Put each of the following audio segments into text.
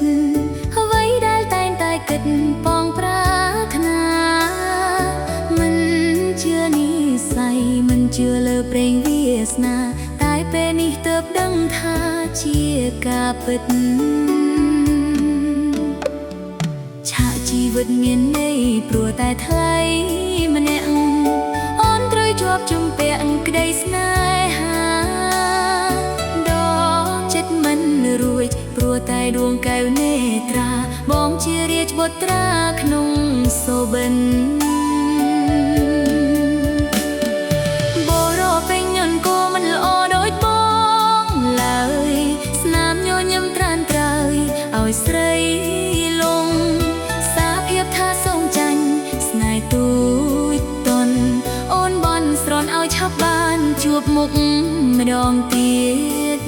អ្វីដែលតែងតែគិតប៉ងប្រាថ្នាមិនជឿនិស័យមិនជឿលើព្រេងវាសនាតែពេលនេះទើបដឹងថាជាការពិតឆាកជីវិតមានន័យព្រោះតែថ្លៃម្នាក់អូនត្រូវជាប់ជំពាក់ក្តីស្នេហាដកចិត្តមិនរួចព្រោះតែដួងកែវនេត្រាបងជារាជបុត្រាក្នុងសូបិនបរោពេញញញក៏មិនល្អដូចបងឡើយស្នាមញញឹមត្រានត្រើយឲ្យស្រីលងសារភាពថាសូមចាញ់ស្នេហ៍ទូចតន់អូនបន់ស្រន់ឲ្យឆាប់បានជួបមុខម្ដងទៀត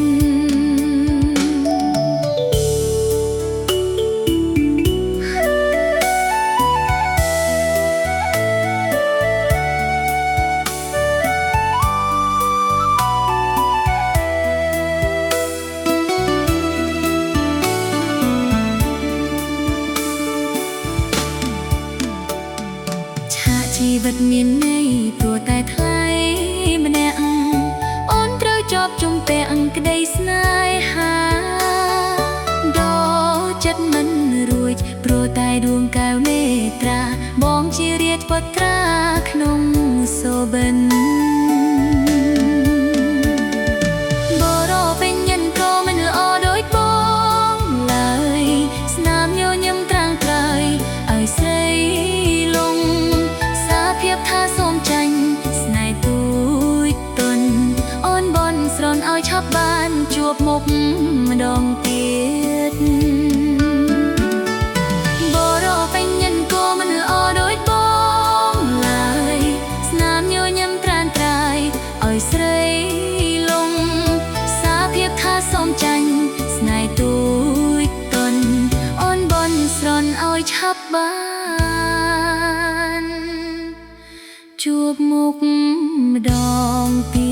ជីវិតមានន័យព្រោះតែថ្លៃម្នាក់អូនត្រូវជាប់ជំពាក់ក្តីស្នេហាដកចិត្តមិនរួចព្រោះតែដួងកែវនេត្រាបងជារាជបុត្រាក្នុងសូបិនបរោពេញញញក៏មិនល្អដូចបងឡើយស្នាមញញឹមត្រាំងត្រើយឲ្យស្រីថាសូមចាញ់ស្នេហ៍ទូចតន់អូនបន់ស្រន់ឲ្យឆាប់បានជួបមុខម្ដងទៀតបរោពេញញញក៏មិនល្អដូចបងឡើយស្នាមញញឹមត្រានត្រើយឲ្យស្រីលងសារភាពថាសូមចាញ់ស្នេហ៍ទូចតន់អូនបន់ស្រន់ឲ្យឆាប់បានជួបមុខម្ដងទៀត